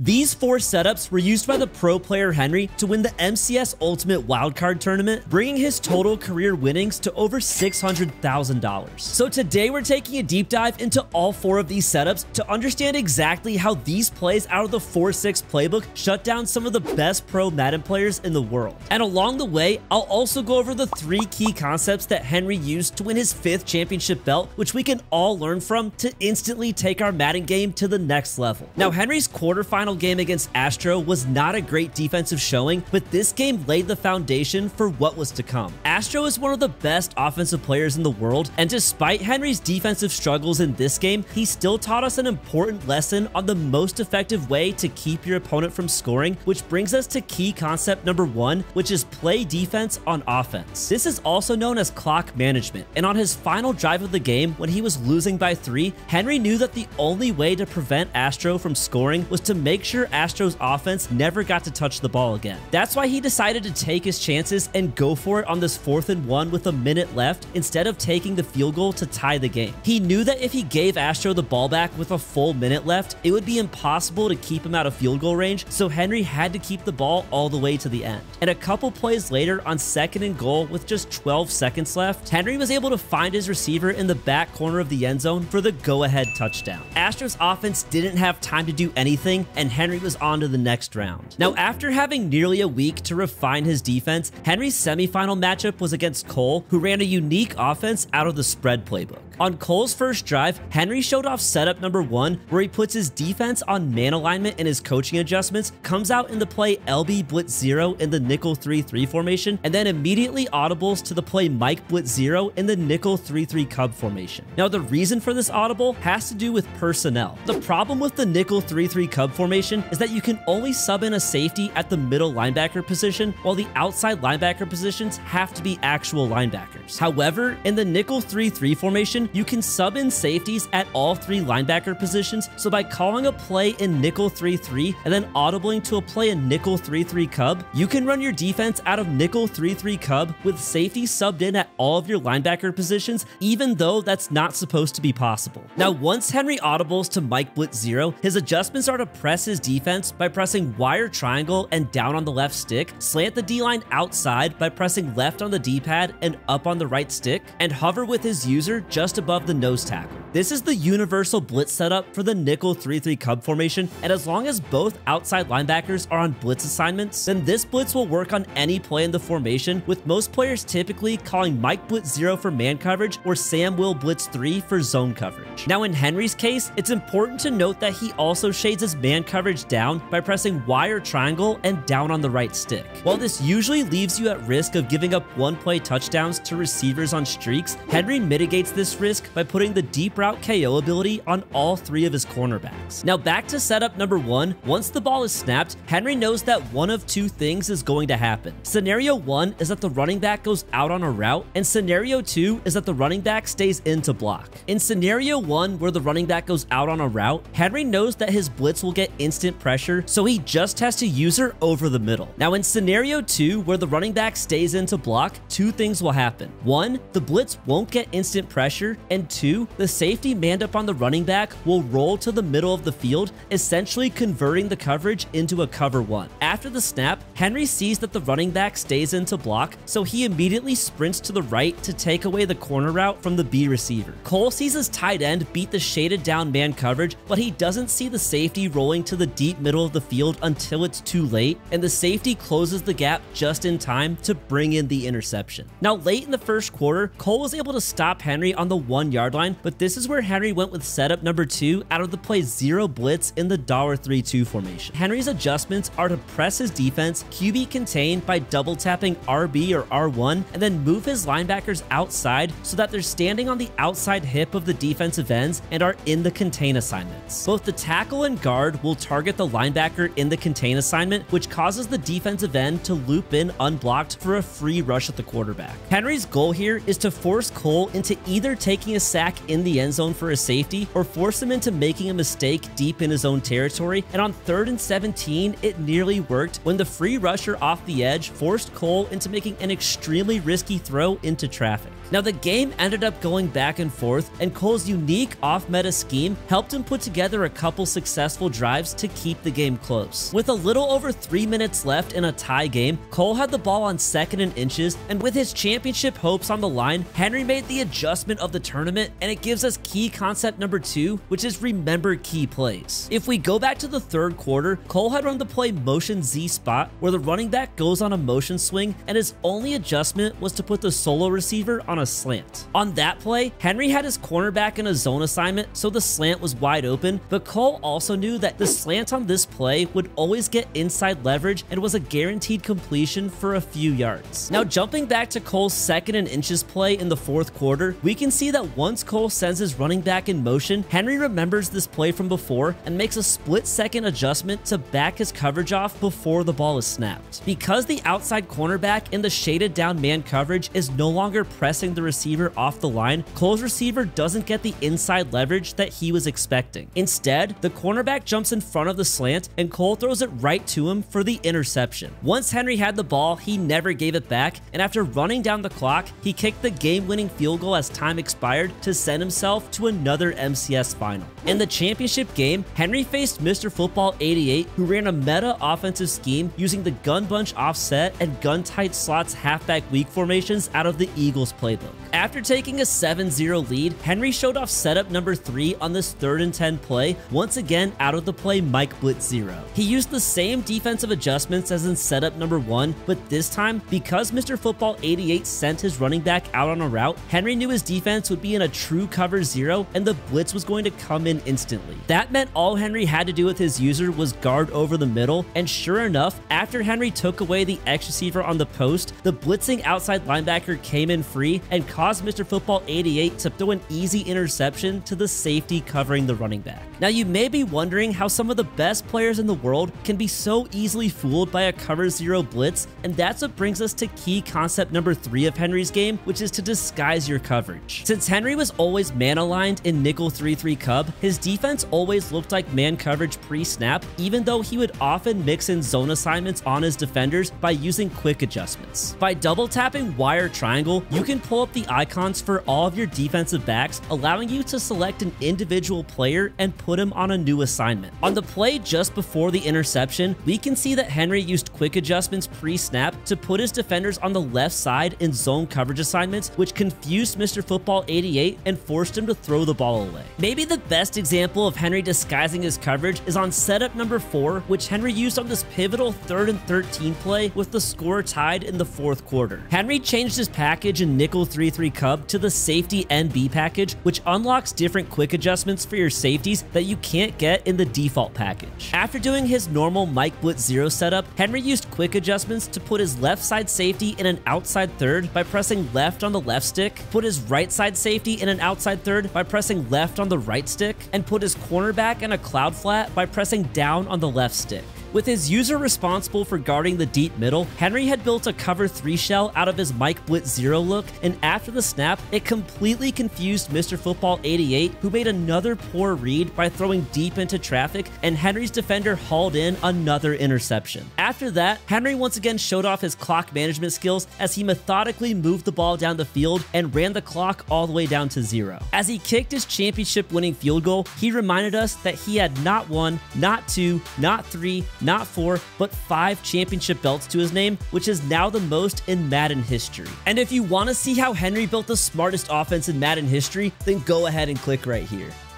These 4 setups were used by the pro player Henry to win the MCS Ultimate Wildcard Tournament, bringing his total career winnings to over $600,000. So today we're taking a deep dive into all 4 of these setups to understand exactly how these plays out of the 4-6 playbook shut down some of the best pro Madden players in the world. And along the way, I'll also go over the 3 key concepts that Henry used to win his 5th championship belt, which we can all learn from to instantly take our Madden game to the next level. Now, Henry's quarterfinal game against Astro was not a great defensive showing, but this game laid the foundation for what was to come. Astro is one of the best offensive players in the world, and despite Henry's defensive struggles in this game, he still taught us an important lesson on the most effective way to keep your opponent from scoring, which brings us to key concept number 1, which is play defense on offense. This is also known as clock management, and on his final drive of the game, when he was losing by 3, Henry knew that the only way to prevent Astro from scoring was to make sure Astro's offense never got to touch the ball again. That's why he decided to take his chances and go for it on this 4th and 1 with a minute left instead of taking the field goal to tie the game. He knew that if he gave Astro the ball back with a full minute left, it would be impossible to keep him out of field goal range, so Henry had to keep the ball all the way to the end. And a couple plays later, on 2nd and goal with just 12 seconds left, Henry was able to find his receiver in the back corner of the end zone for the go-ahead touchdown. Astro's offense didn't have time to do anything, and Henry was on to the next round. Now, after having nearly a week to refine his defense, Henry's semifinal matchup was against Cole, who ran a unique offense out of the spread playbook. On Cole's first drive, Henry showed off setup number 1, where he puts his defense on man alignment and his coaching adjustments, comes out in the play LB Blitz 0 in the nickel 3-3 formation, and then immediately audibles to the play Mike Blitz 0 in the nickel 3-3 Cub formation. Now, the reason for this audible has to do with personnel. The problem with the nickel 3-3 Cub formation is that you can only sub in a safety at the middle linebacker position, while the outside linebacker positions have to be actual linebackers. However, in the nickel 3-3 formation, you can sub in safeties at all 3 linebacker positions, so by calling a play in nickel 3-3 and then audibling to a play in nickel 3-3 Cub, you can run your defense out of nickel 3-3 Cub with safety subbed in at all of your linebacker positions, even though that's not supposed to be possible. Now, once Henry audibles to Mike Blitz 0, his adjustments are to press his defense by pressing wire triangle and down on the left stick, slant the D-line outside by pressing left on the D-pad and up on the right stick, and hover with his user just above the nose tackle. This is the universal blitz setup for the nickel 3-3 Cub formation, and as long as both outside linebackers are on blitz assignments, then this blitz will work on any play in the formation, with most players typically calling Mike Blitz 0 for man coverage or Sam Will Blitz 3 for zone coverage. Now, in Henry's case, it's important to note that he also shades his man coverage down by pressing wire triangle and down on the right stick. While this usually leaves you at risk of giving up one-play touchdowns to receivers on streaks, Henry mitigates this risk by putting the deep route KO ability on all 3 of his cornerbacks. Now, back to setup number 1, once the ball is snapped, Henry knows that one of 2 things is going to happen. Scenario 1 is that the running back goes out on a route, and scenario 2 is that the running back stays in to block. In scenario 1, where the running back goes out on a route, Henry knows that his blitz will get instant pressure, so he just has to use her over the middle. Now, in scenario 2, where the running back stays in to block, 2 things will happen. 1, the blitz won't get instant pressure, and 2, the safety manned up on the running back will roll to the middle of the field, essentially converting the coverage into a cover 1. After the snap, Henry sees that the running back stays in to block, so he immediately sprints to the right to take away the corner route from the B receiver. Cole sees his tight end beat the shaded down man coverage, but he doesn't see the safety rolling to the deep middle of the field until it's too late, and the safety closes the gap just in time to bring in the interception. Now, late in the first quarter, Cole was able to stop Henry on the 1-yard line, but this is where Henry went with setup number 2 out of the play 0 blitz in the $3-2 formation. Henry's adjustments are to press his defense, QB contain by double tapping RB or R1, and then move his linebackers outside so that they're standing on the outside hip of the defensive ends and are in the contain assignments. Both the tackle and guard will target the linebacker in the contain assignment, which causes the defensive end to loop in unblocked for a free rush at the quarterback. Henry's goal here is to force Cole into either taking a sack in the end zone for a safety or force him into making a mistake deep in his own territory, and on 3rd and 17, it nearly worked when the free rusher off the edge forced Cole into making an extremely risky throw into traffic. Now, the game ended up going back and forth, and Cole's unique off-meta scheme helped him put together a couple successful drives to keep the game close. With a little over 3 minutes left in a tie game, Cole had the ball on 2nd and inches, and with his championship hopes on the line, Henry made the adjustment of the tournament, and it gives us key concept number 2, which is remember key plays. If we go back to the 3rd quarter, Cole had run the play motion Z spot, where the running back goes on a motion swing, and his only adjustment was to put the solo receiver on a slant. On that play, Henry had his cornerback in a zone assignment, so the slant was wide open, but Cole also knew that the slant on this play would always get inside leverage and was a guaranteed completion for a few yards. Now, jumping back to Cole's 2nd and inches play in the 4th quarter, we can see that once Cole sends his running back in motion, Henry remembers this play from before and makes a split-second adjustment to back his coverage off before the ball is snapped. Because the outside cornerback in the shaded down man coverage is no longer pressing the receiver off the line, Cole's receiver doesn't get the inside leverage that he was expecting. Instead, the cornerback jumps in front of the slant and Cole throws it right to him for the interception. Once Henry had the ball, he never gave it back, and after running down the clock, he kicked the game-winning field goal as time expired to send himself to another MCS final. In the championship game, Henry faced Mr. Football 88, who ran a meta offensive scheme using the gun bunch offset and gun tight slots halfback weak formations out of the Eagles playbook. After taking a 7-0 lead, Henry showed off setup number 3 on this 3rd and 10 play, once again out of the play Mike Blitz 0. He used the same defensive adjustments as in setup number 1, but this time, because Mr. Football 88 sent his running back out on a route, Henry knew his defense would be in a true cover 0 and the blitz was going to come in instantly. That meant all Henry had to do with his user was guard over the middle, and sure enough, after Henry took away the X receiver on the post, the blitzing outside linebacker came in free and caused Mr. Football 88 to throw an easy interception to the safety covering the running back. Now, you may be wondering how some of the best players in the world can be so easily fooled by a cover 0 blitz, and that's what brings us to key concept number 3 of Henry's game, which is to disguise your coverage. Since Henry was always man-aligned in nickel 3-3 cub, his defense always looked like man coverage pre-snap, even though he would often mix in zone assignments on his defenders by using quick adjustments. By double tapping Y or triangle, you can pull up the icons for all of your defensive backs, allowing you to select an individual player and put him on a new assignment. On the play just before the interception, we can see that Henry used quick adjustments pre-snap to put his defenders on the left side in zone coverage assignments, which confused Mr. Football 88 and forced him to throw the ball away. Maybe the best example of Henry disguising his coverage is on setup number 4, which Henry used on this pivotal 3rd and 13 play with the score tied in the 4th quarter. Henry changed his package in nickel 3-3 cub to the safety NB package, which unlocks different quick adjustments for your safeties that you can't get in the default package. After doing his normal Mike Blitz 0 setup, Henry used quick adjustments to put his left side safety in an outside third by pressing left on the left stick, put his right side safety in an outside third by pressing left on the right stick, and put his cornerback in a cloud flat by pressing down on the left stick. With his user responsible for guarding the deep middle, Henry had built a cover 3 shell out of his Mike Blitz 0 look, and after the snap, it completely confused Mr. Football 88, who made another poor read by throwing deep into traffic, and Henry's defender hauled in another interception. After that, Henry once again showed off his clock management skills as he methodically moved the ball down the field and ran the clock all the way down to 0. As he kicked his championship-winning field goal, he reminded us that he had not 1, not 2, not 3, not 4, but 5 championship belts to his name, which is now the most in Madden history. And if you want to see how Henry built the smartest offense in Madden history, then go ahead and click right here.